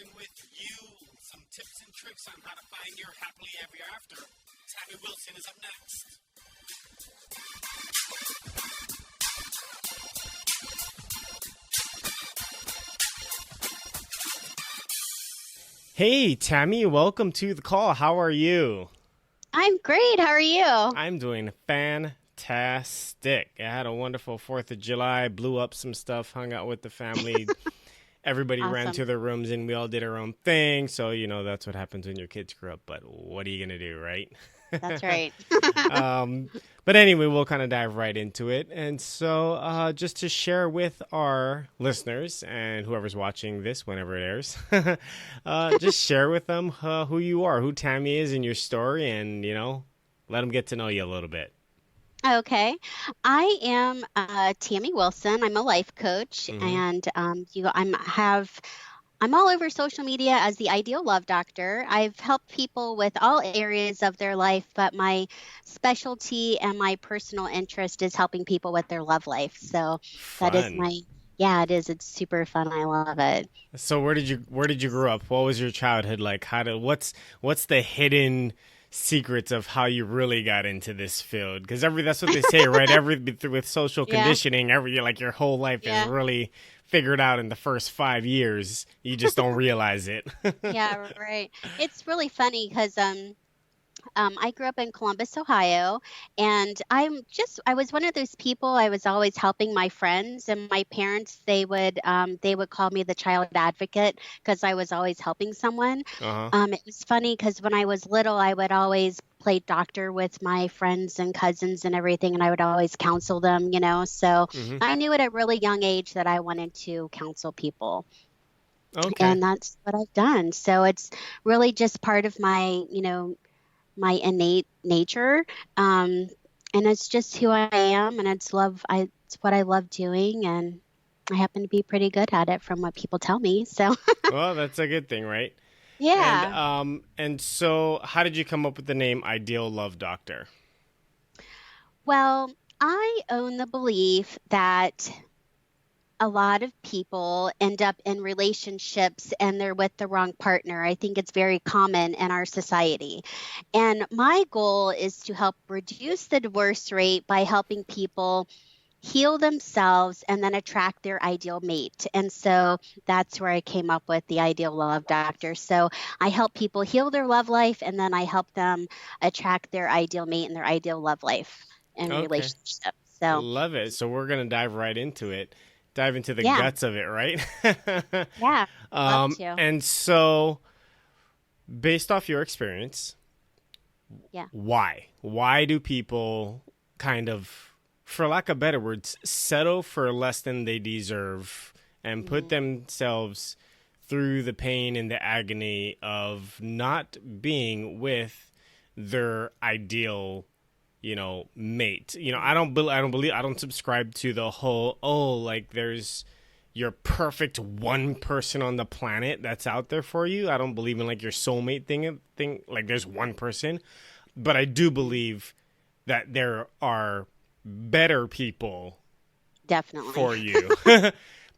sharing with you some tips and tricks on how to find your happily ever after. Tamie Wilson is up next. Hey, Tamie, welcome to the call. How are you? I'm great. How are you? I'm doing fantastic. I had a wonderful 4th of July, blew up some stuff, hung out with the family. Everybody ran Awesome. to their rooms and we all did our own thing. So, that's what happens when your kids grow up. But what are you going to do, right? That's right. um, but anyway, we'll kind of dive right into it. And so, just to share with our listeners and whoever's watching this whenever it airs, just share with them who you are, who Tamie is in your story, and, let them get to know you a little bit. Okay. I am Tamie Wilson. I'm a life coach, Mm-hmm. and I'm all over social media as the ideal love doctor. I've helped people with all areas of their life, but my specialty and my personal interest is helping people with their love life. So that is Fun. my, yeah, it is. It's super fun. I love it. So where did you grow up? What was your childhood like? What's the hidden secrets of how you really got into this field? Because that's what they say, right? With social Yeah. conditioning, your whole life is Yeah. really figured out in the first 5 years. You just don't realize it. Yeah, right. It's really funny because I grew up in Columbus, Ohio, and I was one of those people. I was always helping my friends, and my parents, they would call me the child advocate because I was always helping someone. Uh-huh. It was funny because when I was little, I would always play doctor with my friends and cousins and everything, and I would always counsel them. So Mm-hmm. I knew at a really young age that I wanted to counsel people, Okay. and that's what I've done. So it's really just part of my innate nature. Um, and it's just who I am, and it's what I love doing, and I happen to be pretty good at it from what people tell me. So Well, that's a good thing, right? And yeah. um and so how did you come up with the name Ideal Love Doctor? Well, I own the belief that a lot of people end up in relationships and they're with the wrong partner. I think it's very common in our society. And my goal is to help reduce the divorce rate by helping people heal themselves and then attract their ideal mate. And so that's where I came up with the ideal love doctor. So I help people heal their love life and then I help them attract their ideal mate and their ideal love life and Okay. relationship. So Love it. So we're gonna dive right into it. Dive into the yeah, guts of it, right? yeah, love to. And so based off your experience, Yeah. why? Why do people kind of, for lack of better words, settle for less than they deserve and put Mhm. themselves through the pain and the agony of not being with their ideal, mate? I don't subscribe to the whole, oh, like there's your perfect one person on the planet that's out there for you. I don't believe in like your soulmate thing like there's one person, but I do Mhm. believe that there are better people Definitely. for you Right, right.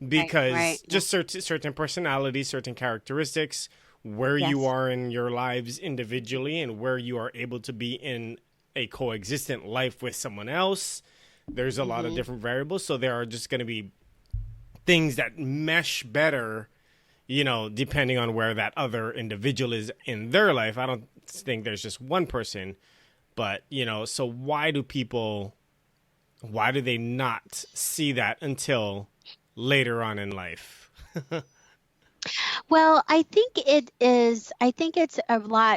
because Yeah. just certain personalities, certain characteristics, where you Yes. are in your lives individually and where you are able to be in a coexistent life with someone else. There's a lot of Mhm. different variables, so there are just going to be things that mesh better, depending on where that other individual is in their life. I don't think there's just one person, but, so why do they not see that until later on in life? Well, I think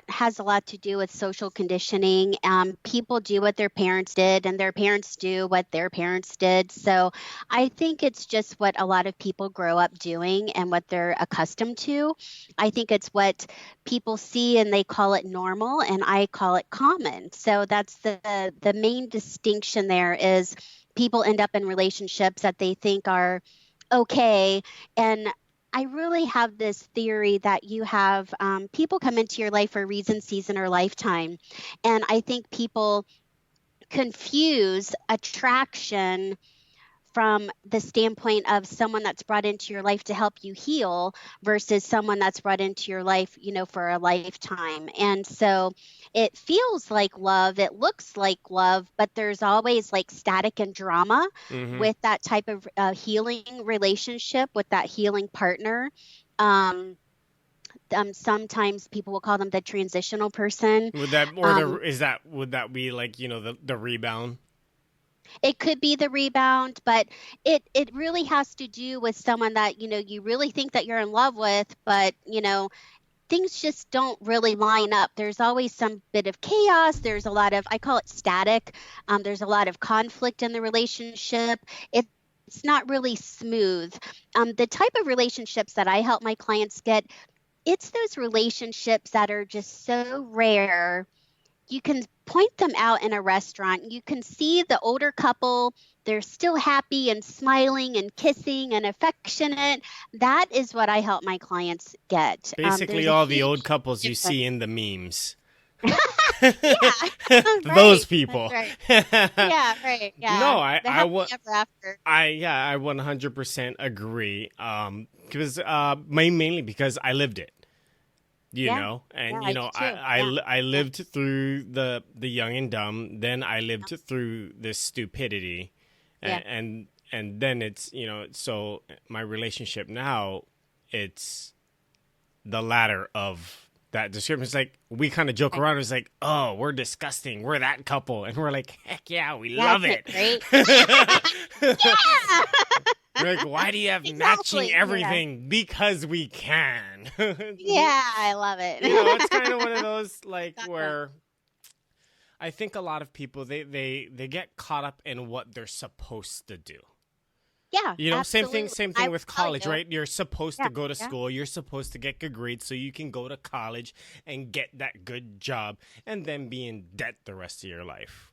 has a lot to do with social conditioning. People do what their parents did, and their parents do what their parents did. So I think it's just what a lot of people grow up doing and what they're accustomed to. I think it's what people see and they call it normal, and I call it common. So that's the main distinction there is people end up in relationships that they think are okay. And I really have this theory that you have people come into your life for a reason, season, or lifetime. And I think people confuse attraction from the standpoint of someone that's brought into your life to help you heal versus someone that's brought into your life, for a lifetime. And so it feels like love, it looks like love, but there's always like static and drama Mm-hmm. with that type of healing relationship, with that healing partner. Um, Sometimes people will call them the transitional person. Would that or the Um, is that would that be like the rebound? it could be the rebound, but it really has to do with someone that you really think that you're in love with, but things just don't really line up. There's always some bit of chaos. There's a lot of, I call it static. There's a lot of conflict in the relationship. It's not really smooth. The type of relationships that I help my clients get, it's those relationships that are just so rare. You can point them out in a restaurant. You can see the older couple, they're still happy and smiling and kissing and affectionate. That is what I help my clients get. Basically, There's a all the huge old couples you difference. see in the memes. Yeah, Those right. That's people. right. Yeah, right. No, Yeah. The happily ever after. I 100% agree. Because mainly because I lived it. Yeah. Yeah, And I do too. Yeah. I Yeah. lived through the young and dumb. Then I lived through the stupidity, Yeah. and then it's so my relationship now, it's the latter of that description. It's like we kind of joke Right. around. It's like, oh, we're disgusting. We're that couple, and we're like, heck yeah, we Yeah, love isn't it it. great? Yeah. We're like, why do you have matching Exactly. Yeah. everything? Because we can. Yeah, I love it. It's kind of one of those like Exactly. where I think a lot of people they get caught up in what they're supposed to do. Yeah, absolutely. Same I thing will with tell college, you. right? You're supposed to Yeah. go to Yeah. school, you're supposed to get good grades so you can go to college and get that good job and then be in debt the rest of your life.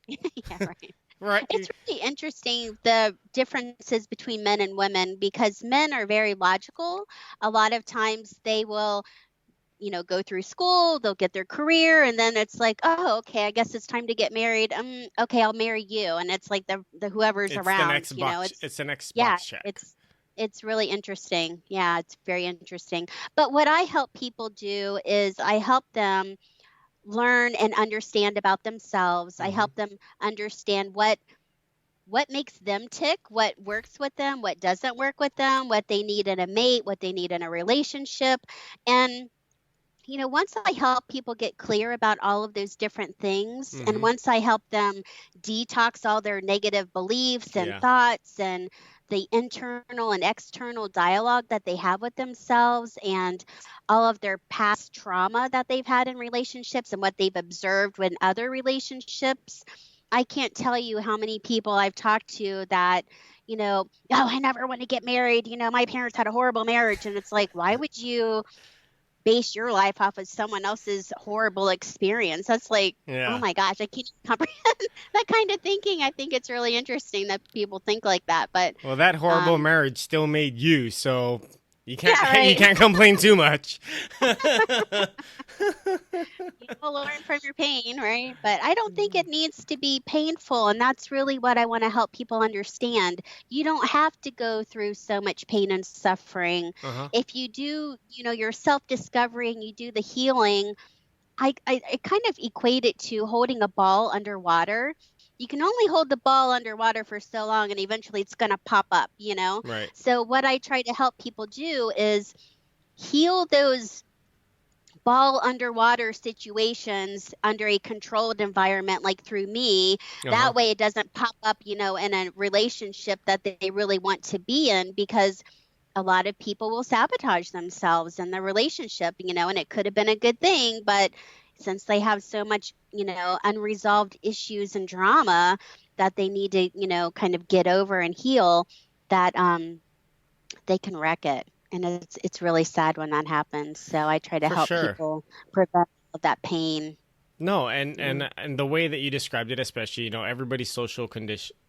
Yeah, right. Right? It's really interesting the differences between men and women because men are very logical. A lot of times they will, go through school, they'll get their career, and then it's like, oh, okay, I guess it's time to get married. Okay, I'll marry you, and it's like the whoever's It's the around, next box. it's It's the next yeah, box check. it's really interesting. Yeah, it's very interesting. But what I help people do is I help them learn and understand about themselves. I Hmm. help them understand what makes them tick, what works with them, what doesn't work with them, what they need in a mate, what they need in a relationship. And, once I help people get clear about all of those different things, and Hmm. once I help them detox all their negative beliefs and Yeah, thoughts and the internal and external dialogue that they have with themselves and all of their past trauma that they've had in relationships and what they've observed with other relationships, I can't tell you how many people I've talked to that, oh, I never want to get married. My parents had a horrible marriage. And it's like, why would you base your life off of someone else's horrible experience? That's like, oh yeah. my gosh, I can't comprehend that kind of thinking. I think it's really interesting that people think like that. But Well, that horrible um, marriage still made you, so you can't yeah, you right. can't complain too much. People learn from your pain, right? But I don't think it needs to be painful. And that's really what I want to help people understand. You don't have to go through so much pain and suffering. Uh-huh. If you do, your self discovery and you do the healing, I kind of equate it to holding a ball underwater. You can only hold the ball underwater for so long, and eventually it's going to pop up. Right. So, what I try to help people do is heal those ball underwater situations under a controlled environment like through me. Uh-huh. That way it doesn't pop up, in a relationship that they really want to be in, because a lot of people will sabotage themselves in the relationship, and it could have been a good thing, but since they have so much, unresolved issues and drama that they need to, kind of get over and heal, that they can wreck it. And it's really sad when that happens. So I try to For help sure. people prevent all of that pain. No, and Yeah. and the way that you described it, especially, everybody's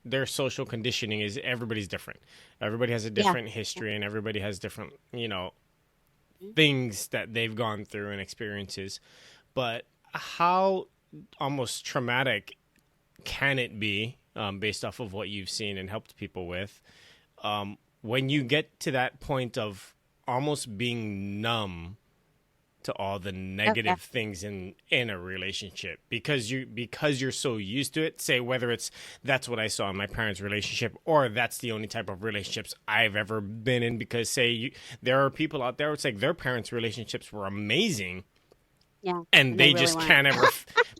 their social conditioning is everybody's different. Everybody has a Yeah. different history, and everybody has different, Mhm. things that they've gone through and experiences. But how almost traumatic can it be based off of what you've seen and helped people with. When you get to that point of almost being numb to all the Oh, yeah. negative things in a relationship because you're so used to it, say whether it's that's what I saw in my parents' relationship or that's the only type of relationships I've ever been in, because there are people out there, it's like their parents' relationships were amazing Yeah. and And they they really just weren't. can't ever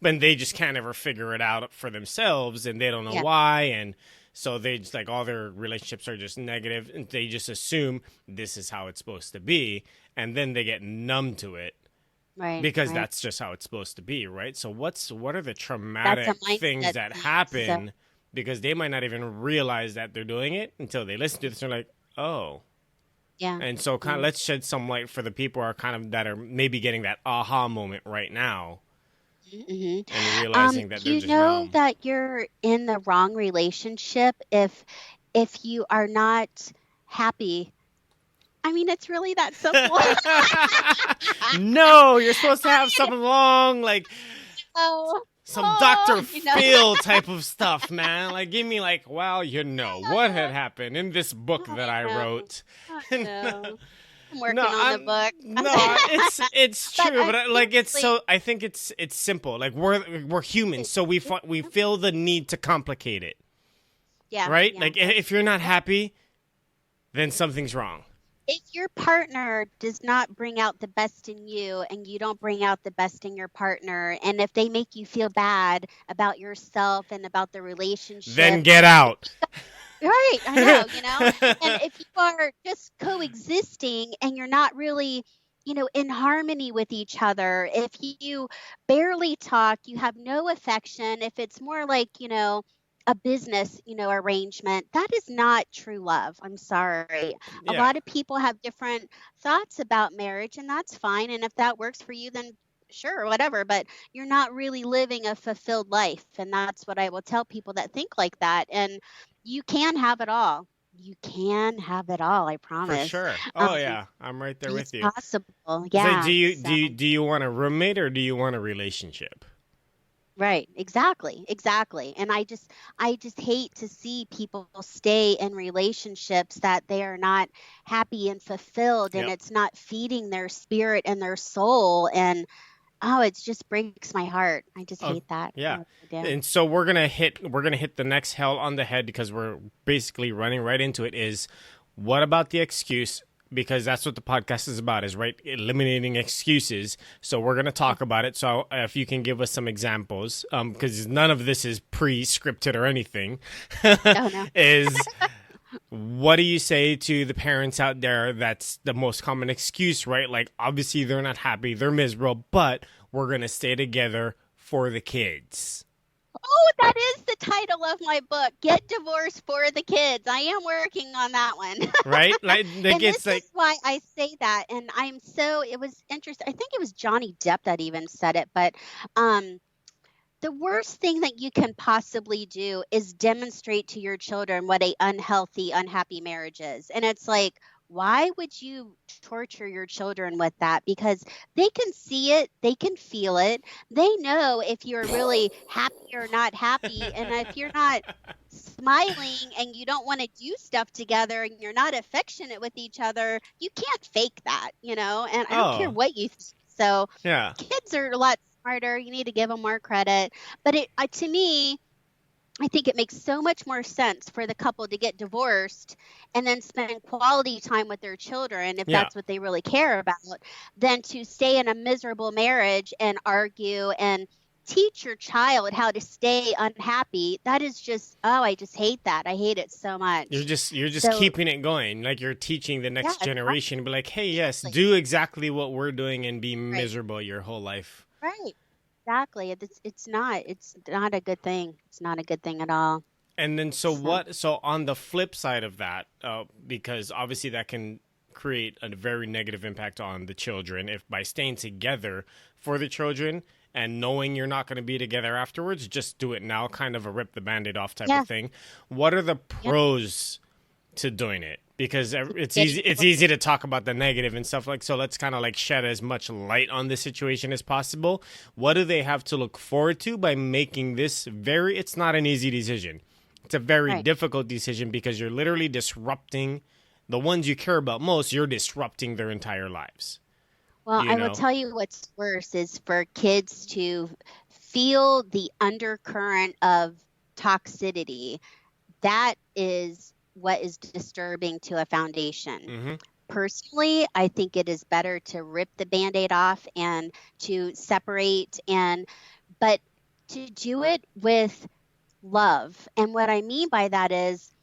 but they just can't ever figure it out for themselves and they don't know Yeah. why, and so they just like all their relationships are just negative and they just assume this is how it's supposed to be, and then they get numb to it Right. because Right. that's just how it's supposed to be, right? So what are the That's a traumatic things mindset that thing. So, happen because they might not even realize that they're doing it until they listen to this and they're like, "Oh." yeah. And so kind of Yeah. let's shed some light for the people who are kind of that are maybe getting that aha moment right now Hmm. and realizing that they're You just know numb. that you're in the wrong relationship if you are not happy. I mean, it's really that simple. No, you're supposed to have something long, like Oh, some Dr. you know. Phil type of stuff, man. Like, give me, like, well, what had happened in this book that I I know. wrote. I No, know. I'm working on the book. it's But true, but like, it's seriously, so. I think it's simple. Like, we're humans, so we feel the need to complicate it, yeah, right? yeah. Like, if you're not happy, then something's wrong. If your partner does not bring out the best in you and you don't bring out the best in your partner, and if they make you feel bad about yourself and about the Then relationship, get out. right, I know, and if you are just coexisting and you're not really, in harmony with each other, if you barely talk, you have no affection, if it's more like, a business, arrangement, that is not true love. I'm sorry. A Yeah, lot of people have different thoughts about marriage, and that's fine. And if that works for you, then sure, whatever. But you're not really living a fulfilled life. And that's what I will tell people that think like that. And you can have it all. You can have it all, I for promise. sure. Oh Um, yeah, I'm right there it's with you. possible. So do Yeah. you So, want a roommate or do you want a relationship? right. Exactly. Exactly. And I just hate to see people stay in relationships that they are not happy and fulfilled and Yep. it's not feeding their spirit and their soul. And oh, it just breaks my heart. I just Oh, hate that. I yeah. really do. And so we're gonna hit the next hell on the head because we're basically running right into it. Is what about the excuse? Because that's what the podcast is about, is right eliminating excuses. So we're gonna Yeah. talk about it. So if you can give us some examples, because none of this is pre-scripted or anything, Oh no. is what do you say to the parents out there? That's the most common excuse, right? Like, obviously they're not happy, they're miserable, but we're gonna stay together for the kids, Oh, that is the title of my book. Get divorced for the kids. I am working on that one. right? Like And it's this like, is why I say that. And it was interesting. I think it was Johnny Depp that even said it, but um the worst thing that you can possibly do is demonstrate to your children what a unhealthy, unhappy marriage is. And it's like, why would you torture your children with that? Because they can see it, they can feel it. They know if you're really happy or not happy. And if you're not smiling and you don't want to do stuff together and you're not affectionate with each other, you can't fake that. And I don't care oh what you think. So, yeah, kids are a lot smarter. You need to give them more credit. But to me, I think it makes so much more sense for the couple to get divorced and then spend quality time with their children, if yeah. that's what they really care about, than to stay in a miserable marriage and argue and teach your child how to stay unhappy. That is just, oh, I just hate that. I hate it so You're much. just you're just So, keeping it going. Like you're teaching the yeah, next generation, be like, hey, yes, exactly. do exactly what we're doing and be Right. miserable your whole life. Right. Exactly. It's not a good thing. It's not a good thing at all. And then so So, what? So on the flip side of that, because obviously that can create a very negative impact on the children if by staying together for the children and knowing you're not going to be together afterwards, just do it now, kind of a rip the band-aid off type yeah, of thing. What are the yeah. pros to doing it? Because it's Getting easy to talk about the negative and stuff, like, so let's kind of like shed as much light on the situation as possible. What do they have to look forward to by making this very, it's not an easy decision, it's a very Right. difficult decision because you're literally disrupting the ones you care about most. You're disrupting their entire lives, Well, you I will know? tell you what's worse is for kids to feel the undercurrent of toxicity. That is what is disturbing to a foundation. Hmm. Personally, I think it is better to rip the Band-Aid off and to separate, and but to do it with love. And what I mean by that is,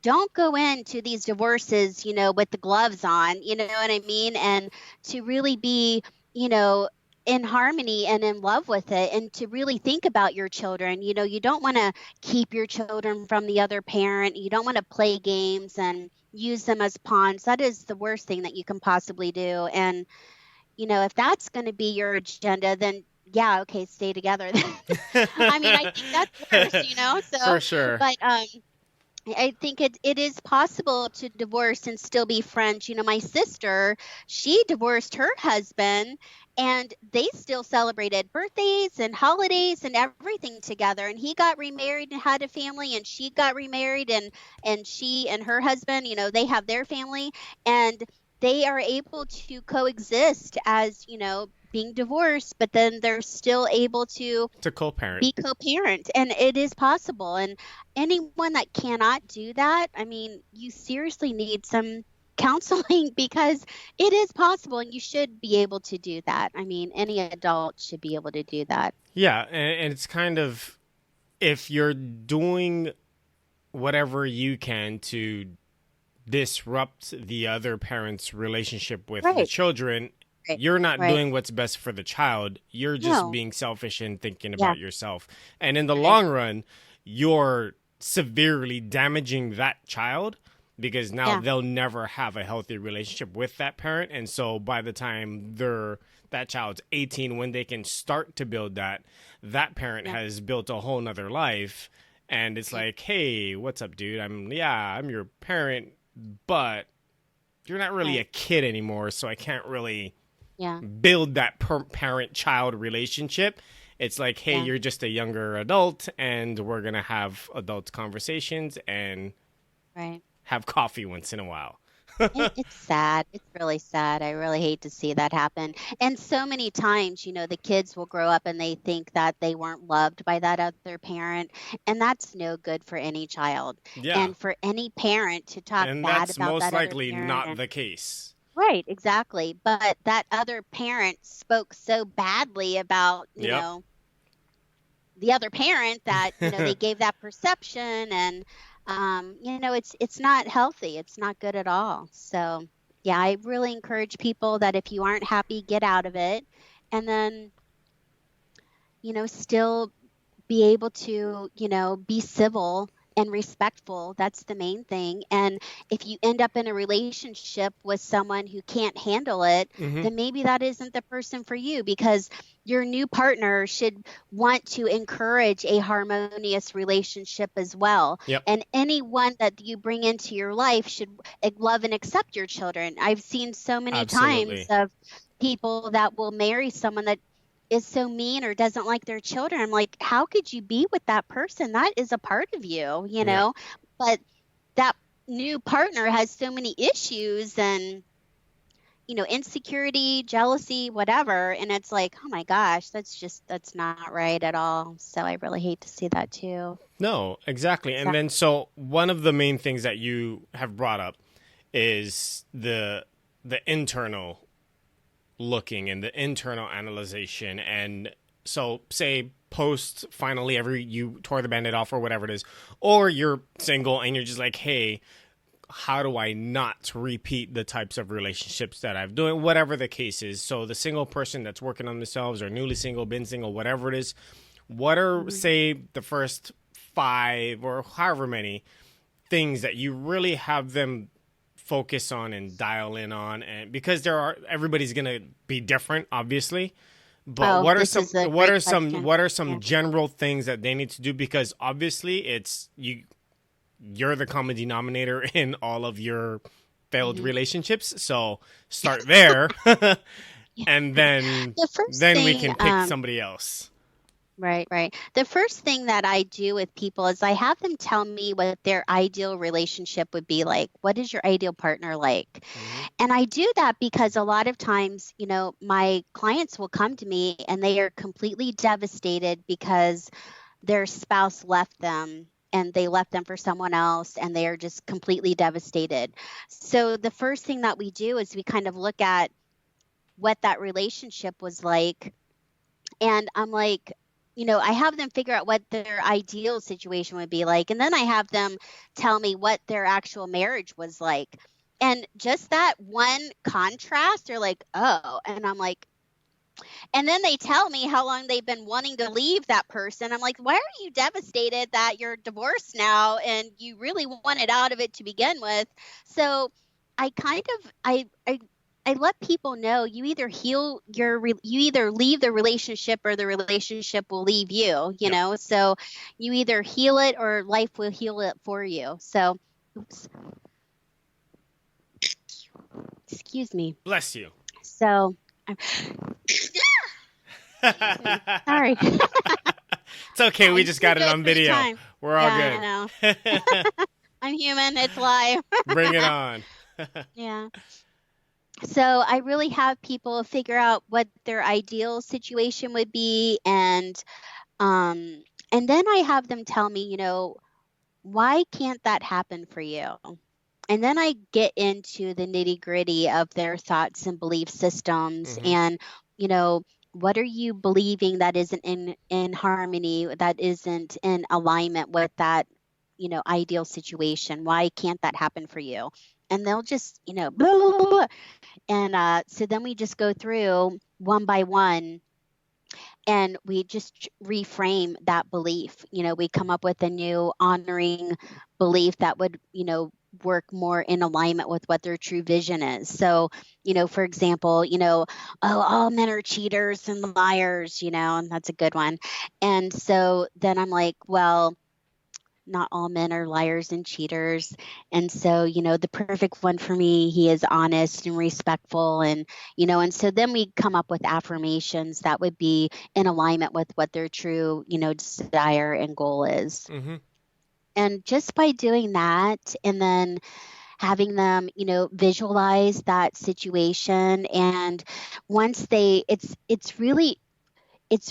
don't go into these divorces, with the gloves on, you know what I mean? And to really be, you know, in harmony and in love with it, and to really think about your children. You don't want to keep your children from the other parent. You don't want to play games and use them as pawns. That is the worst thing that you can possibly do. And, if that's going to be your agenda, then yeah, okay, stay together. I mean, I think that's worse. For So, sure. but I think it is possible to divorce and still be friends. My sister, she divorced her husband, and they still celebrated birthdays and holidays and everything together. And he got remarried and had a family, and she got remarried, and she and her husband, they have their family, and they are able to coexist as, being divorced, but then they're still able to To co-parent. be co-parent, and it is possible. And anyone that cannot do that, I mean, you seriously need some counseling because it is possible, and you should be able to do that. I mean, any adult should be able to do that. Yeah, and it's kind of, if you're doing whatever you can to disrupt the other parent's relationship with the Right, children, right, you're not right. doing what's best for the child. You're just No. being selfish and thinking Yeah. about yourself. And in the Right. long run, you're severely damaging that child because now Yeah. they'll never have a healthy relationship with that parent. And so by the time that child's 18, when they can start to build that parent Yeah. has built a whole nother life. And it's Yeah. like, hey, what's up, dude? I'm your parent, but you're not really a Right. kid anymore, so I can't really Yeah. build that parent-child relationship. It's like, hey, Yeah. you're just a younger adult, and we're gonna have adult conversations and Right. have coffee once in a while. It's sad. It's really sad. I really hate to see that happen. And so many times, the kids will grow up and they think that they weren't loved by that other parent. And that's no good for any child. Yeah, And for any parent to talk and bad that's about most that other likely parent. not the case. Right, exactly. But that other parent spoke so badly about, Yep. the other parent that, they gave that perception, and it's not healthy. It's not good at all. So, yeah, I really encourage people that if you aren't happy, get out of it, and then, still be able to, be civil and respectful. That's the main thing. And if you end up in a relationship with someone who can't handle it, Hmm. then maybe that isn't the person for you, because your new partner should want to encourage a harmonious relationship as well. Yep. And anyone that you bring into your life should love and accept your children. I've seen so many times Absolutely. of people that will marry someone that is so mean or doesn't like their children. I'm like, how could you be with that person? That is a part of you, Yeah. but that new partner has so many issues and, insecurity, jealousy, whatever. And it's like, oh my gosh, that's not right at all. So I really hate to see that too. No, exactly. And then so one of the main things that you have brought up is the internal looking and the internal analyzation. And so say post finally you tore the band-aid off or whatever it is, or you're single and you're just like, hey, how do I not repeat the types of relationships that I've doing, whatever the case is. So the single person that's working on themselves or newly single, been single, whatever it is, what are, Mhm. say, the first 5 or however many things that you really have them focus on and dial in on? And because everybody's going to be different, obviously, but Oh, this is a great question. what are some Yeah. general things that they need to do? Because obviously you're the common denominator in all of your failed Mhm. relationships. So start there, Yeah. and then The first we thing, can pick somebody else. Right, right. The first thing that I do with people is I have them tell me what their ideal relationship would be like. What is your ideal partner like? Hmm. And I do that because a lot of times, my clients will come to me and they are completely devastated because their spouse left them and they left them for someone else and they are just completely devastated. So the first thing that we do is we kind of look at what that relationship was like, and I'm like, I have them figure out what their ideal situation would be like. And then I have them tell me what their actual marriage was like. And just that one contrast, they're like, oh. And I'm like, and then they tell me how long they've been wanting to leave that person. I'm like, why are you devastated that you're divorced now and you really wanted out of it to begin with? So I kind of I let people know you either you either leave the relationship or the relationship will leave you, Yep. So you either heal it or life will heal it for you. So oops, excuse me. Bless you. So I'm sorry. It's okay. We I'm just too got it good on for the video. time. We're all Yeah, I good. know. I'm human. It's live. Bring it on. Yeah. So I really have people figure out what their ideal situation would be, um and then I have them tell me, why can't that happen for you? And then I get into the nitty-gritty of their thoughts and belief systems, Hmm. and you know what are you believing that isn't in harmony, that isn't in alignment with that ideal situation? Why can't that happen for you? And they'll just blah, blah, blah, blah. And so then we just go through one by one and we just reframe that belief. We come up with a new honoring belief that would work more in alignment with what their true vision is. So for example, oh, all men are cheaters and liars, and that's a good one. And so then I'm like, well, not all men are liars and cheaters. And so, the perfect one for me, he is honest and respectful. And so then we come up with affirmations that would be in alignment with what their true, desire and goal is. Hmm. And just by doing that, and then having them, visualize that situation. And once it's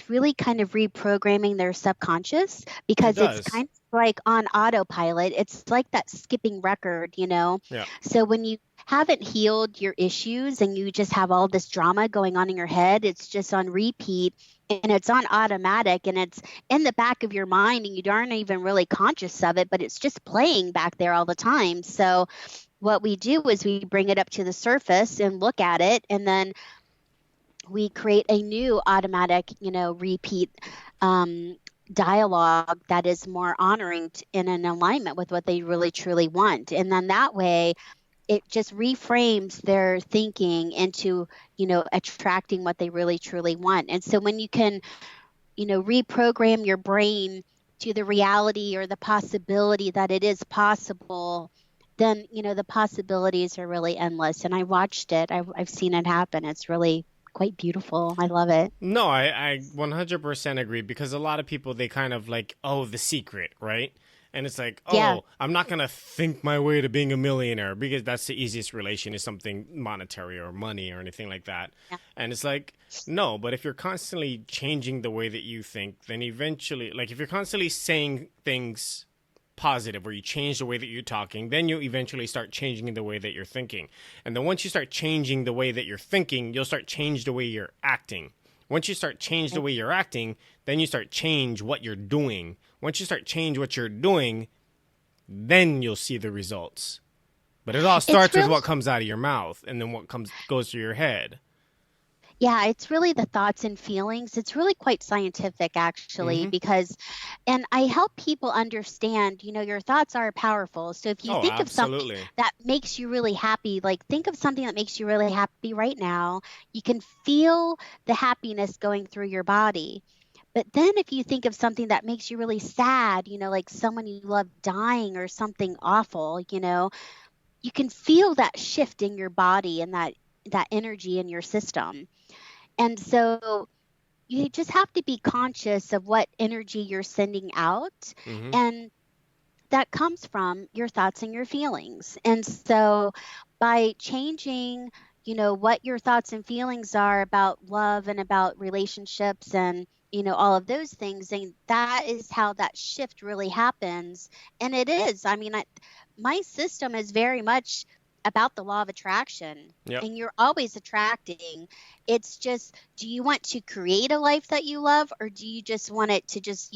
really kind of reprogramming their subconscious, It because it's does. kind of like on autopilot. It's like that skipping record. Yeah. So when you haven't healed your issues and you just have all this drama going on in your head, it's just on repeat and it's on automatic and it's in the back of your mind and you aren't even really conscious of it, but it's just playing back there all the time. So what we do is we bring it up to the surface and look at it, and then we create a new automatic, repeat um, dialogue that is more honoring and in alignment with what they really truly want. And then that way, it just reframes their thinking into, attracting what they really truly want. And so when you can, reprogram your brain to the reality or the possibility that it is possible, then the possibilities are really endless. And I watched it. I've seen it happen. It's really quite beautiful. I love it. No, I 100% agree because a lot of people, they kind of like, oh, the secret, right? And it's like, Yeah. oh, I'm not going to think my way to being a millionaire because that's the easiest relation is something monetary or money or anything like that. Yeah. And it's like, no, but if you're constantly changing the way that you think, then eventually, like if you're constantly saying things positive or you change the way that you're talking, then you eventually start changing the way that you're thinking. And then once you start changing the way that you're thinking, you'll start change the way you're acting. Once you start change the way you're acting, then you start change what you're doing. Once you start change what you're doing, then you'll see the results. But it all It's starts with really what comes out of your mouth and then what comes goes through your head. Yeah, it's really the thoughts and feelings. It's really quite scientific, actually, Mhm. because, and I help people understand, your thoughts are powerful. So if you Oh, think of something absolutely. that makes you really happy, like think of something that makes you really happy right now, you can feel the happiness going through your body. But then if you think of something that makes you really sad, like someone you love dying or something awful, you can feel that shift in your body and that energy in your system. And so, you just have to be conscious of what energy you're sending out. Mm-hmm. And that comes from your thoughts and your feelings. And so by changing, what your thoughts and feelings are about love and about relationships and, all of those things, and that is how that shift really happens. And it is, I mean, my system is very much about the law of attraction. Yep. And you're always attracting. It's just, do you want to create a life that you love, or do you just want it to just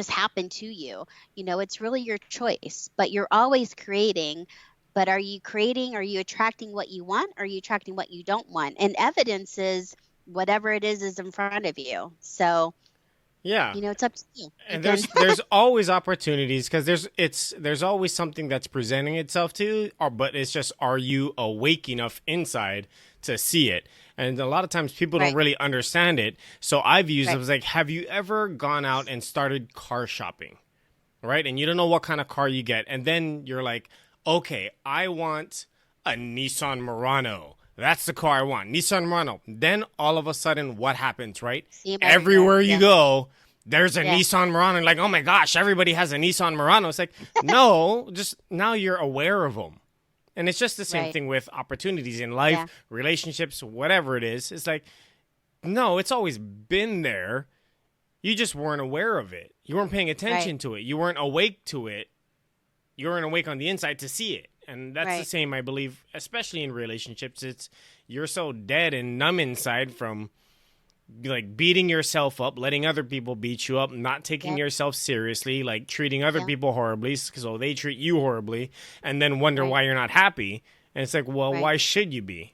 happen to you? It's really your choice, but you're always creating. But are you creating, are you attracting what you want, or are you attracting what you don't want? And evidence is whatever it is in front of you. So, Yeah. it's up to you. You And can, there's always opportunities because there's always something that's presenting itself to you, but it's just, are you awake enough inside to see it? And a lot of times people don't right, really understand it. So I've used it right. was like, have you ever gone out and started car shopping, right? And you don't know what kind of car you get, and then you're like, okay, I want a Nissan Murano. That's the car I want, Nissan Murano. Then all of a sudden, what happens, right? See 'em everywhere. Everywhere you Yeah, go, there's a yeah, Nissan Murano. Like, oh my gosh, everybody has a Nissan Murano. It's like, no, just now you're aware of them. And it's just the same right, thing with opportunities in life, yeah, relationships, whatever it is. It's like, no, it's always been there. You just weren't aware of it. You weren't paying right, attention to it. You weren't awake to it. You weren't awake on the inside to see it. And that's the right, same, I believe, especially in relationships. It's you're so dead and numb inside from like beating yourself up, letting other people beat you up, not taking yep, yourself seriously, like treating other yeah, people horribly so they treat you horribly, and then wonder right, why you're not happy. And it's like, well, right, why should you be?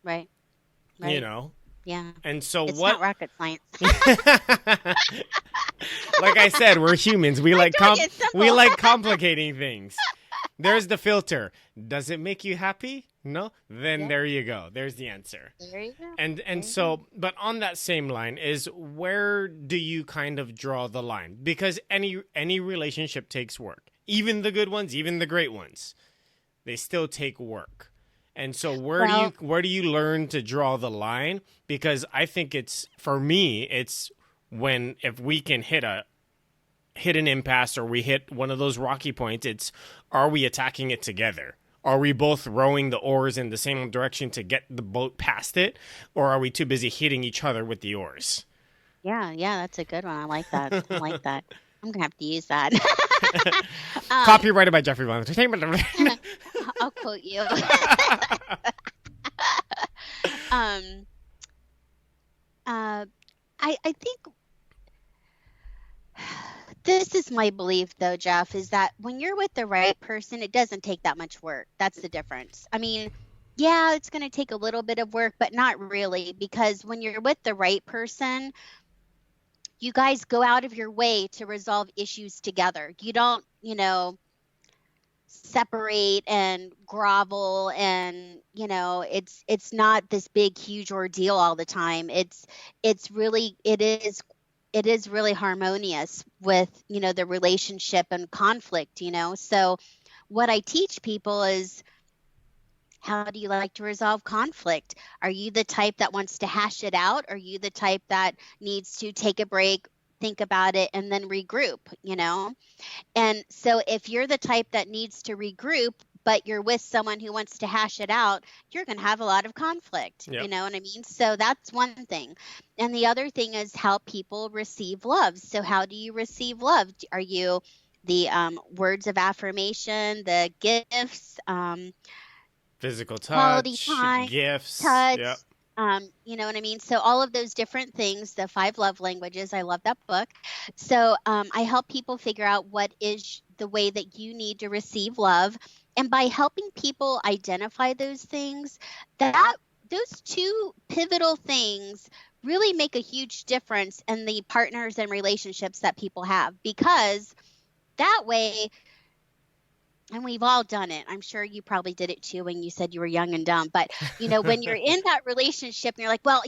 right, You right. know? Yeah. And so It's not what rocket science. like I said, we're humans. We I like told you it's we simple. like complicating things. There's the filter. Does it make you happy? No? Then Yeah, there you go. There's the answer. there you go. And There you go. so, but on that same line is where do you kind of draw the line? Because any relationship takes work. Even the good ones, even the great ones, they still take work. And so Well, where do you learn to draw the line? Because I think it's for me, it's when if we can hit an impasse or we hit one of those rocky points, it's are we attacking it together? Are we both rowing the oars in the same direction to get the boat past it? Or are we too busy hitting each other with the oars? yeah, yeah, that's a good one. I like that. I like that. I'm gonna have to use that. um, Copyrighted by Jeffrey Von Entertainment. I'll quote you. um, uh, I think this is my belief, though, Jeff, is that when you're with the right person, it doesn't take that much work. That's the difference. I mean, yeah, it's going to take a little bit of work, but not really, because when you're with the right person, you guys go out of your way to resolve issues together. You don't, separate and grovel, and it's not this big huge ordeal all the time. It is really harmonious with the relationship and conflict. So what I teach people is, how do you like to resolve conflict? Are you the type that wants to hash it out? Are you the type that needs to take a break, think about it, and then regroup? And so if you're the type that needs to regroup, but you're with someone who wants to hash it out, you're going to have a lot of conflict. Yep. You know what I mean? So that's one thing. And the other thing is how people receive love. So how do you receive love? Are you the words of affirmation, the gifts, Physical quality touch, time, gifts. touch, Yep. you know what I mean? So all of those different things, the 5 love languages, I love that book. So I help people figure out what is the way that you need to receive love. And by helping people identify those things, those two pivotal things really make a huge difference in the partners and relationships that people have, because that way, and we've all done it. I'm sure you probably did it too when you said you were young and dumb. But, when you're in that relationship and you're like, well,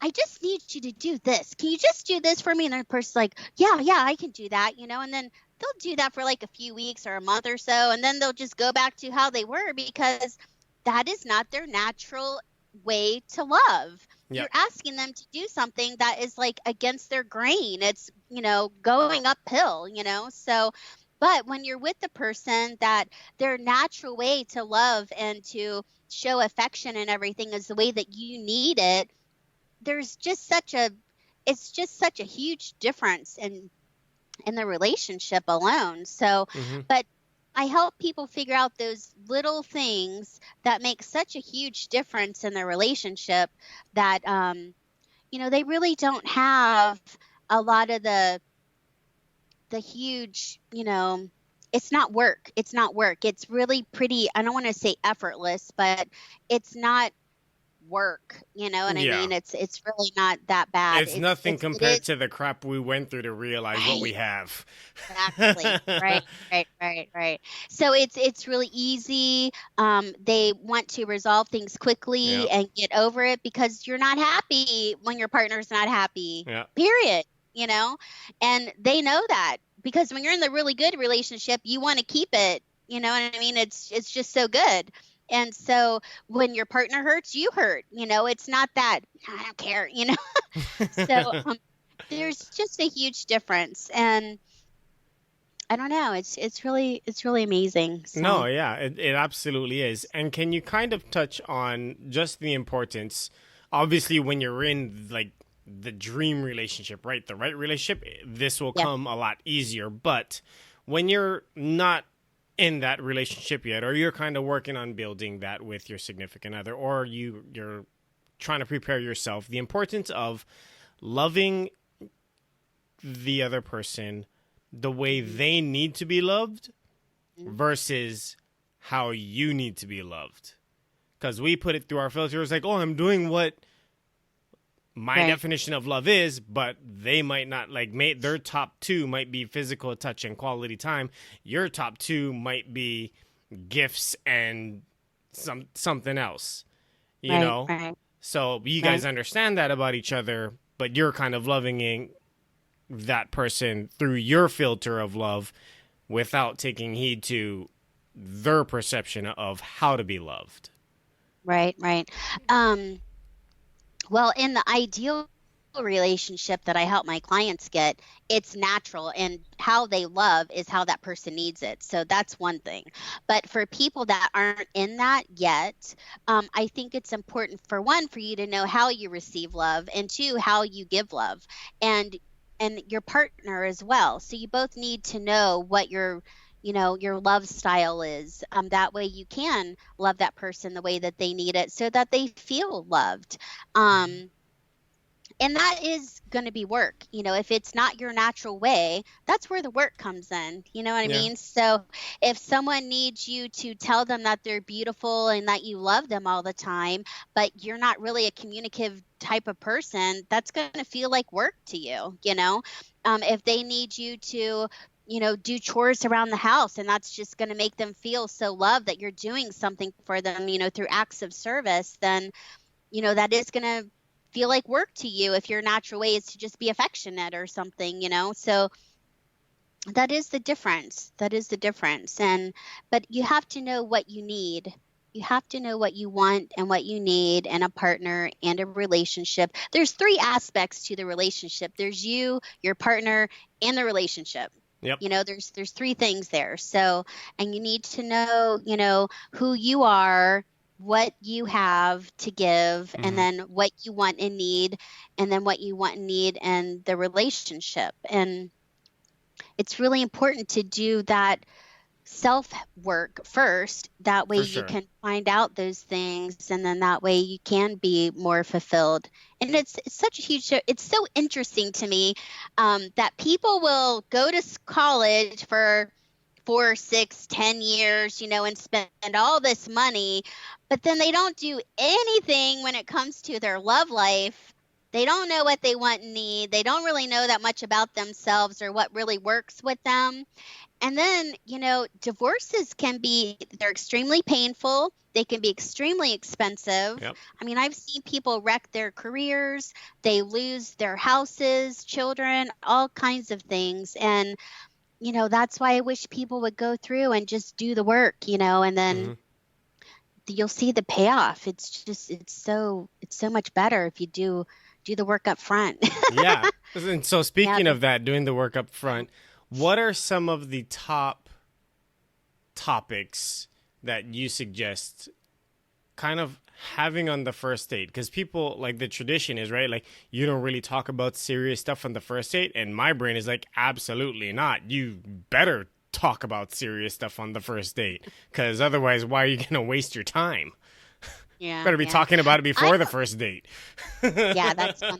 I just need you to do this. Can you just do this for me? And the person's like, yeah, I can do that, and then they'll do that for like a few weeks or a month or so. And then they'll just go back to how they were, because that is not their natural way to love. Yep. You're asking them to do something that is like against their grain. It's, going uphill, So, but when you're with the person that their natural way to love and to show affection and everything is the way that you need it, there's just such a it's just such a huge difference in the relationship alone. So, Hmm. but I help people figure out those little things that make such a huge difference in their relationship that they really don't have a lot of the huge, it's not work. It's not work. It's really pretty, I don't want to say effortless, but it's not work, you know what I Yeah. mean? It's really not that bad. It's nothing It compared is to the crap we went through to realize what right. we have. Exactly. Right, right, right, right. So it's really easy. They want to resolve things quickly Yep. and get over it because you're not happy when your partner's not happy. Yep. Period. You know, and they know that because when you're in the really good relationship, you want to keep it. You know what I mean? It's just so good. And so when your partner hurts, you hurt. It's not that I don't care. So there's just a huge difference, and I don't know. It's really amazing. No, So yeah, it absolutely is. And can you kind of touch on just the importance, obviously, when you're in like the dream relationship, right? The right relationship, this will yeah, come a lot easier. But when you're not in that relationship yet, or you're kind of working on building that with your significant other, or you're trying to prepare yourself, the importance of loving the other person the way hmm they need to be loved hmm versus how you need to be loved. Because we put it through our filters like, oh, I'm doing what my right, definition of love is, but they might not like their top two might be physical touch and quality time. Your top two might be gifts and something else, you right, know? right, So you right, guys understand that about each other, but you're kind of loving that person through your filter of love without taking heed to their perception of how to be loved. right, right. Um, well, in the ideal relationship that I help my clients get, it's natural, and how they love is how that person needs it. So that's one thing. But for people that aren't in that yet, I think it's important for one, for you to know how you receive love, and two, how you give love, and your partner as well. So you both need to know what your love style is. That way you can love that person the way that they need it so that they feel loved. And that is going to be work. If it's not your natural way, that's where the work comes in. You know what I Yeah. mean? So if someone needs you to tell them that they're beautiful and that you love them all the time, but you're not really a communicative type of person, that's going to feel like work to you. If they need you to do chores around the house, and that's just going to make them feel so loved that you're doing something for them, through acts of service, then that is going to feel like work to you if your natural way is to just be affectionate or something. So that is the difference. That is the difference. But you have to know what you need. You have to know what you want and what you need in a partner and a relationship. There's three aspects to the relationship. There's you, your partner, and the relationship. Yep. There's three things there. So, and you need to know, who you are, what you have to give, and Hmm. then what you want and need, and then what you want and need and the relationship. And it's really important to do that self work first. That way For you sure. can find out those things, and then that way you can be more fulfilled. And it's such a huge, it's so interesting to me that people will go to college for 4, 6, 10 years, and spend all this money, but then they don't do anything when it comes to their love life. They don't know what they want and need. They don't really know that much about themselves or what really works with them. And then, divorces they're extremely painful. They can be extremely expensive. Yep. I mean, I've seen people wreck their careers, they lose their houses, children, all kinds of things. And, that's why I wish people would go through and just do the work, and then Hmm. you'll see the payoff. It's so much better if you do the work up front. Yeah. And so Yeah, speaking of that, doing the work up front, what are some of the top topics that you suggest kind of having on the first date? Because people, like, the tradition is, right, like, you don't really talk about serious stuff on the first date, and my brain is like, absolutely not. You better talk about serious stuff on the first date, because otherwise, why are you going to waste your time? yeah, Better be yeah. talking about it I before the don't, first date. yeah, that's fun.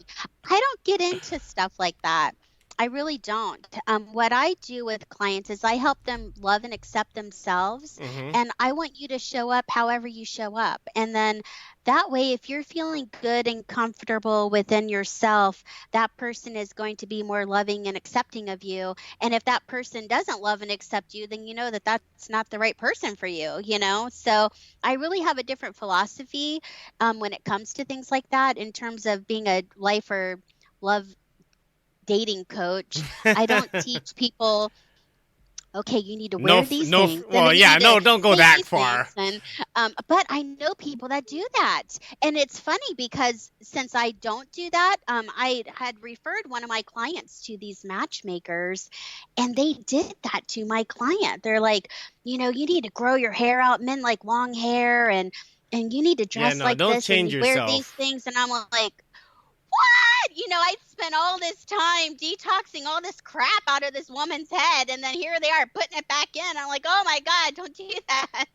I don't get into stuff like that. I really don't. What I do with clients is I help them love and accept themselves. Hmm. And I want you to show up however you show up. And then that way, if you're feeling good and comfortable within yourself, that person is going to be more loving and accepting of you. And if that person doesn't love and accept you, then you know that that's not the right person for you. So I really have a different philosophy when it comes to things like that in terms of being a life or love dating coach. I don't teach people, okay, you need to No, wear these no. things and Well, then you yeah, need to no, don't go say that these things. far. And but I know people that do that. And it's funny because since I don't do that, I had referred one of my clients to these matchmakers and they did that to my client. They're like, you need to grow your hair out. Men like long hair and you need to Yeah, dress no, like don't this and change you wear these yourself. things. And I'm like, what? I spent all this time detoxing all this crap out of this woman's head, and then here they are putting it back in. I'm like, oh my God, don't do that.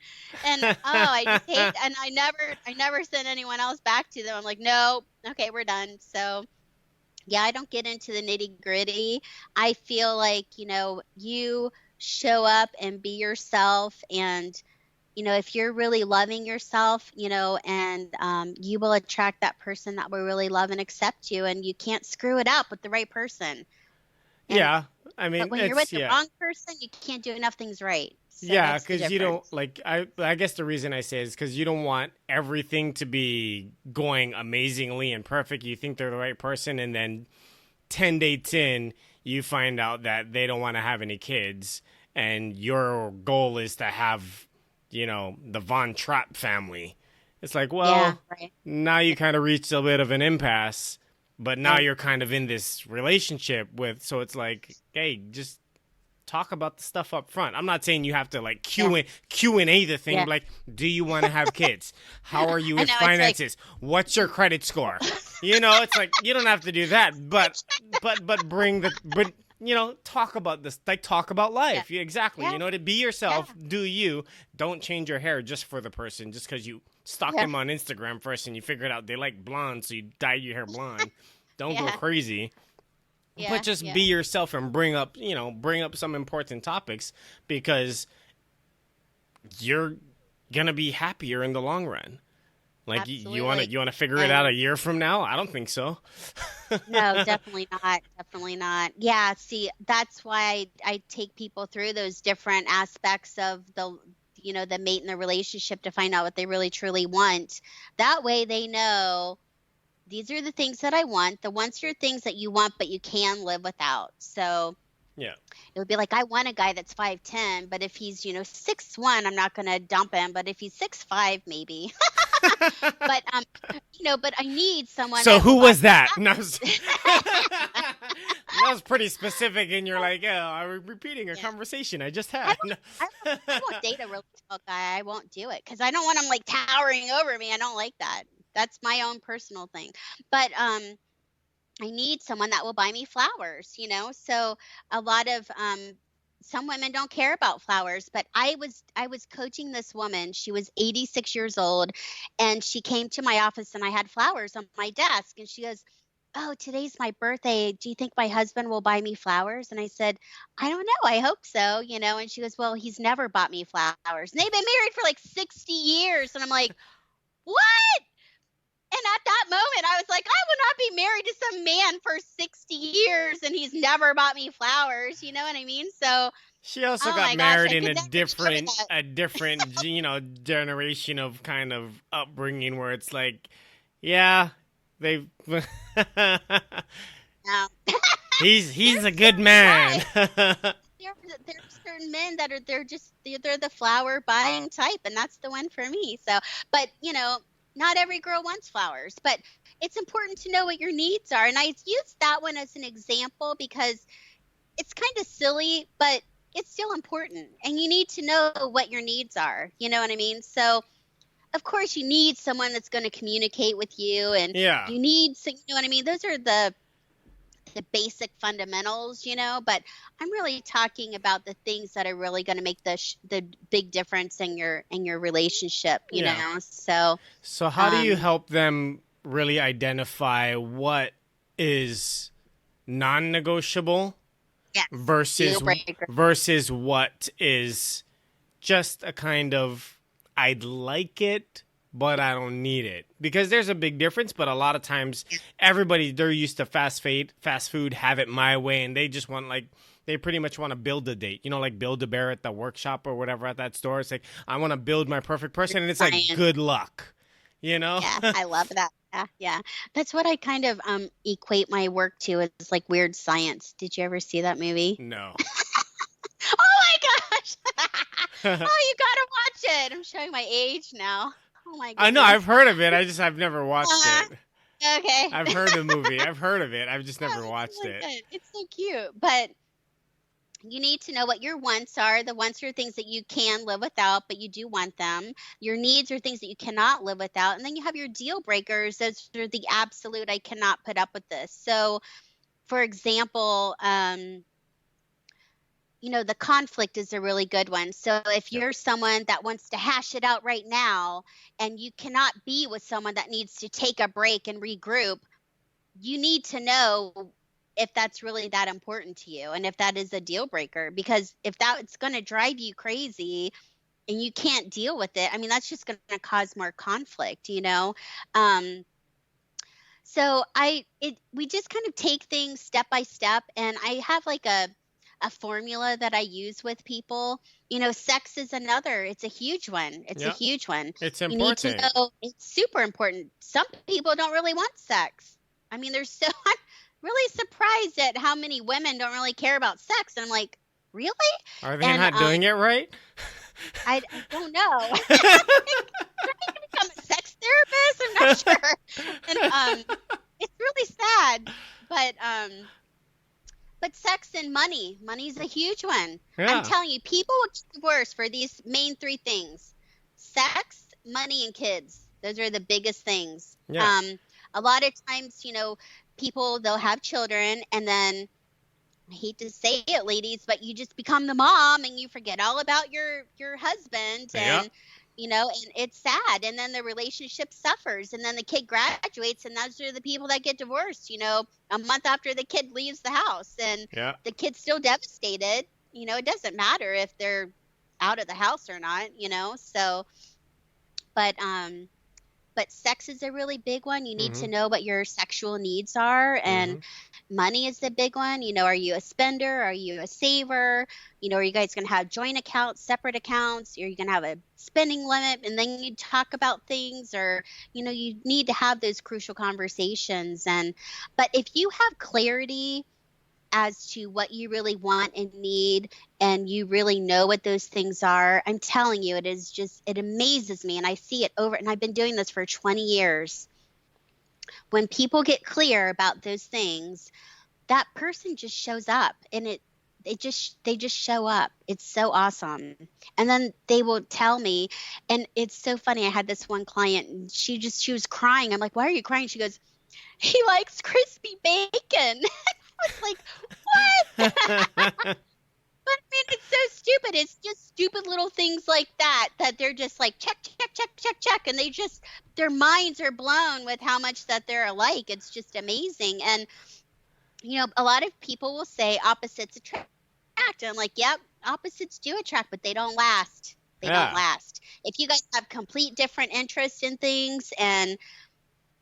And I just hate, and I never sent anyone else back to them. I'm like, no, okay, we're done. So yeah, I don't get into the nitty gritty. I feel like, you show up and be yourself and if you're really loving yourself, and you will attract that person that will really love and accept you, and you can't screw it up with the right person. And Yeah, I but mean, when you're with it's the yeah. wrong person, you can't do enough things right. So Yeah, that's the because you don't difference. like. I guess the reason I say is because you don't want everything to be going amazingly and perfect. You think they're the right person, and then 10 dates in, you find out that they don't want to have any kids, and your goal is to have, the Von Trapp family. It's like, Yeah, well, right. now you kind of reached a bit of an impasse, but now Right. you're kind of in this relationship with. So it's like, hey, just talk about the stuff up front. I'm not saying you have to like Yeah. Q&A the thing, Yeah. but like, do you want to have kids? How are you I with know it's like finances? What's your credit score? It's like you don't have to do that, but bring the but talk about this, like talk about yeah. life. Yeah, exactly. Yeah. To be Yeah. yourself, do you. Don't change your hair just for the person, just because you stalked Yeah. them on Instagram first and you figured out they like blonde, so you dye your hair blonde. Don't go Yeah. crazy, but Yeah. just be Yeah. yourself and bring up some important topics, because you're gonna be happier in the long run. Like you want to Absolutely. you want to figure it out And a year from now? I don't think so. no, definitely not. Definitely not. Yeah, see, that's why I take people through those different aspects of the mate in the relationship to find out what they really truly want. That way they know these are the things that I want. The ones are things that you want, but you can live without. So Yeah. it would be like, I want a guy that's 5'10", but if he's, 6'1", I'm not going to dump him. But if he's 6'5", maybe. But I need someone So that will who buy was me that? No, flowers. that was pretty specific, and you're like, yeah, I'm repeating a Yeah. conversation I just I had. won't I won't date a really tall guy. I won't do it because I don't want him, like, towering over me. I don't like that. That's my own personal thing. But, I need someone that will buy me flowers. So a lot of, some women don't care about flowers, but I was coaching this woman. She was 86 years old, and she came to my office, and I had flowers on my desk, and she goes, "Oh, today's my birthday. Do you think my husband will buy me flowers?" And I said, "I don't know. I hope so." And she goes, "Well, he's never bought me flowers." And they've been married for like 60 years. And I'm like, "What?" And at that moment, I was like, I will not be married to some man for 60 years and he's never bought me flowers. You know what I mean? So, She also oh got my gosh, married I in could a never deal with different that. a different generation of kind of upbringing, where it's like, yeah, they No. he's There's a good certain man. guys, there's certain men that are they're the flower buying type, and that's the one for me. So, but not every girl wants flowers, but it's important to know what your needs are. And I use that one as an example because it's kind of silly, but it's still important. And you need to know what your needs are. You know what I mean? So, of course, you need someone that's going to communicate with you, and Yeah. you need, you know what I mean? Those are the basic fundamentals, but I'm really talking about the things that are really going to make the big difference in your relationship, Yeah. So, So how do you help them really identify what is non-negotiable yes, deal versus breaker. what is just a kind of I'd like it, but I don't need it? Because there's a big difference, but a lot of times they're used to fast food, have it my way, and they just want they pretty much want to build a date, like build a bear at the workshop or whatever at that store. It's like, I want to build my perfect person, and it's like, good luck, Yeah, I love that. Yeah, yeah. That's what I kind of equate my work to. It's like Weird Science. Did you ever see that movie? No. Oh my gosh! Oh, you gotta watch it. I'm showing my age now. Oh my goodness. I know, I've heard of it. I've never watched it. Okay. I've heard the movie. I've heard of it. I've just Oh, never it's watched really it. good. It's so cute. But you need to know what your wants are. The wants are things that you can live without, but you do want them. Your needs are things that you cannot live without. And then you have your deal breakers. Those are the absolute, I cannot put up with this. So, for example, the conflict is a really good one. So if Yep. you're someone that wants to hash it out right now and you cannot be with someone that needs to take a break and regroup, you need to know if that's really that important to you and if that is a deal breaker, because if that's going to drive you crazy and you can't deal with it, I mean, that's just going to cause more conflict. So we just kind of take things step by step, and I have like a formula that I use with people. Sex is another. It's a huge one. It's a Yep. huge one. It's You need to important. know it's super important. Some people don't really want sex. I mean, I'm really surprised at how many women don't really care about sex. And I'm like, really? Are they And not doing it right? I don't know. I need to become a sex therapist. I'm not sure. And it's really sad, but sex and money's a huge one. I'm Yeah. telling you, people will get divorced for these main three things: sex, money, and kids. Those are the biggest things. Yeah. A lot of times, people, they'll have children, and then, I hate to say it, ladies, but you just become the mom and you forget all about your husband, Yep. and it's sad, and then the relationship suffers, and then the kid graduates, and those are the people that get divorced, a month after the kid leaves the house, and Yeah. the kid's still devastated. It doesn't matter if they're out of the house or not. So, but sex is a really big one. You need to Mhm. know what your sexual needs are, and Mhm. money is the big one. Are you a spender? Are you a saver? Are you guys going to have joint accounts, separate accounts? Are you going to have a spending limit? And then you talk about things, or, you need to have those crucial conversations. But if you have clarity as to what you really want and need, and you really know what those things are, I'm telling you, it amazes me. And I see it over, and I've been doing this for 20 years. When people get clear about those things, that person just shows up, and they just show up. It's so awesome. And then they will tell me, and it's so funny. I had this one client, and she was crying. I'm like, "Why are you crying?" She goes, "He likes crispy bacon." I was like, "What?" But I mean, it's so stupid. It's just stupid little things like that they're just like, check, check, check, check, check. And their minds are blown with how much that they're alike. It's just amazing. And, a lot of people will say opposites attract. And I'm like, yep, opposites do attract, but they don't last. They don't Yeah. last. If you guys have complete different interests in things, and,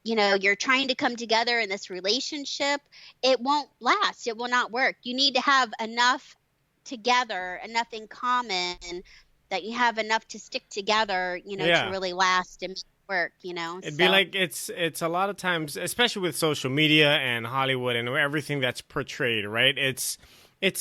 you're trying to come together in this relationship, it won't last. It will not work. You need to have enough together, enough in common, that you have enough to stick together, to Yeah. really last and make it work, It'd be so like it's a lot of times, especially with social media and Hollywood and everything that's portrayed, right? It's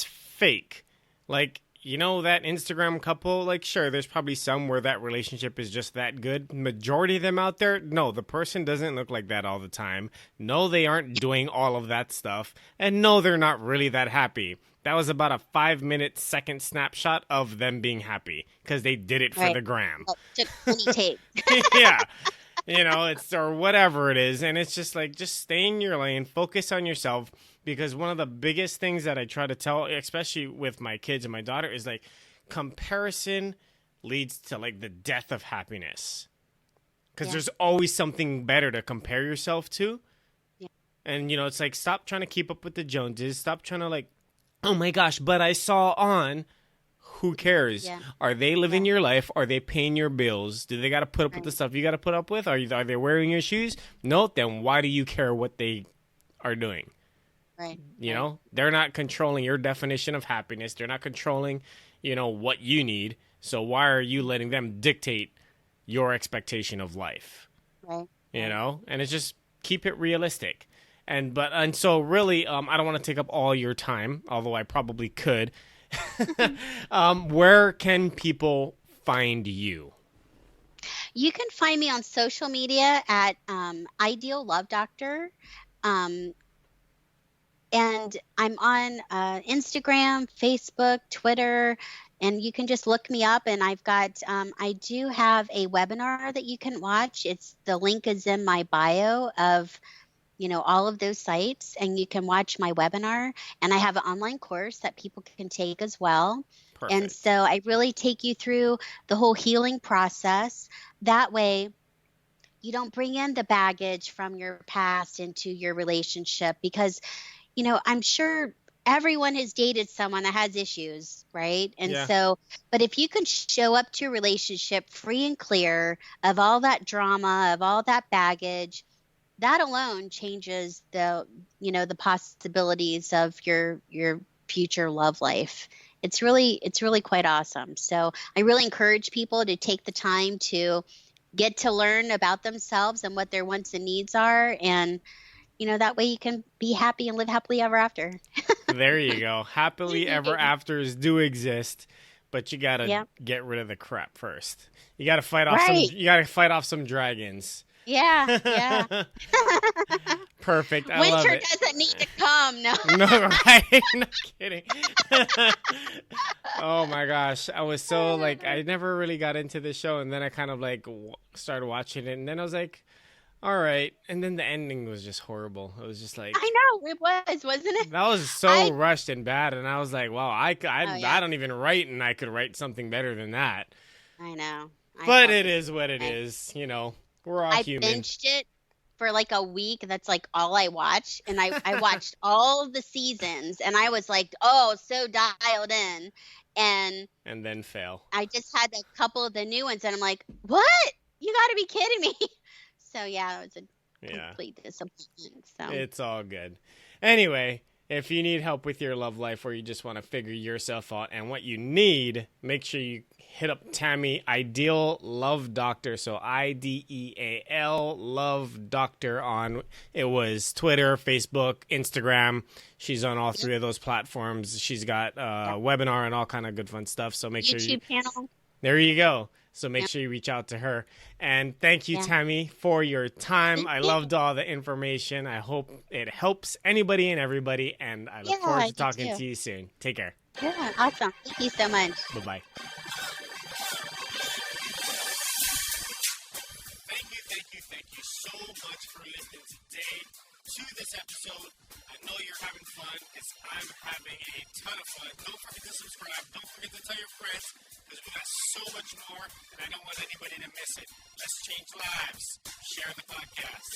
fake. Like you know, that Instagram couple, like, sure, there's probably some where that relationship is just that good. Majority of them out there, no, the person doesn't look like that all the time. No, they aren't doing all of that stuff. And no, they're not really that happy. That was about a 5-minute second snapshot of them being happy because they did it for Right. the gram. Well, took 20 takes. Yeah. You know, it's, or whatever it is. And it's just like, just stay in your lane, focus on yourself. Because one of the biggest things that I try to tell, especially with my kids and my daughter, is like comparison leads to like the death of happiness. Because there's always something better to compare yourself to. Yeah. And, you know, it's like, stop trying to keep up with the Joneses. Stop trying to like, oh my gosh, but I saw on. Who cares? Yeah. Are they living your life? Are they paying your bills? Do they got to put up with the stuff you got to put up with? Are they wearing your shoes? No, then why do you care what they are doing? Right. You know, they're not controlling your definition of happiness. They're not controlling, you know, what you need. So why are you letting them dictate your expectation of life? Right. You know, and it's just keep it realistic. And so really, I don't want to take up all your time, although I probably could. Where can people find you? You can find me on social media at Ideal Love Doctor. And I'm on Instagram, Facebook, Twitter, and you can just look me up. And I've got, I do have a webinar that you can watch. The link is in my bio of, you know, all of those sites, and you can watch my webinar. And I have an online course that people can take as well. Perfect. And so I really take you through the whole healing process. That way, you don't bring in the baggage from your past into your relationship because, you know, I'm sure everyone has dated someone that has issues, right? And so, but if you can show up to a relationship free and clear of all that drama, of all that baggage, that alone changes the, you know, the possibilities of your future love life. It's really quite awesome. So I really encourage people to take the time to get to learn about themselves and what their wants and needs are. And, you know, that way you can be happy and live happily ever after. There you go. Happily ever afters do exist, but you gotta get rid of the crap first. You gotta fight off some dragons. Yeah. Perfect. I love it. Winter doesn't need to come. No. No, right? No kidding. Oh my gosh. I was so like, I never really got into this show, and then I kind of like started watching it, and then I was like, all right. And then the ending was just horrible. It was just like, I know it wasn't it? That was so rushed and bad, and I was like, wow, I don't even write, and I could write something better than that. I know. But it is what it is, you know. We're all human. I binged it for like a week. That's like all I watch. And I watched all of the seasons, and I was like, oh, so dialed in. And then fail. I just had a couple of the new ones, and I'm like, what? You got to be kidding me. So, yeah, it was a complete disappointment. So it's all good. Anyway, if you need help with your love life, or you just want to figure yourself out and what you need, make sure you hit up Tamie, Ideal Love Doctor. So IDEAL Love Doctor on, it was Twitter, Facebook, Instagram. She's on all three of those platforms. She's got a webinar and all kind of good fun stuff. So make sure YouTube channel. There you go. So make sure you reach out to her. And thank you, Tamie, for your time. I loved all the information. I hope it helps anybody and everybody. And I look forward to talking to you soon. Take care. Yeah, awesome. Thank you so much. Bye-bye. Thank you so much for listening today to this episode. I know you're having fun because I'm having a ton of fun. Don't forget to subscribe. Don't forget to tell your friends because we got so much more and I don't want anybody to miss it. Let's change lives. Share the podcast.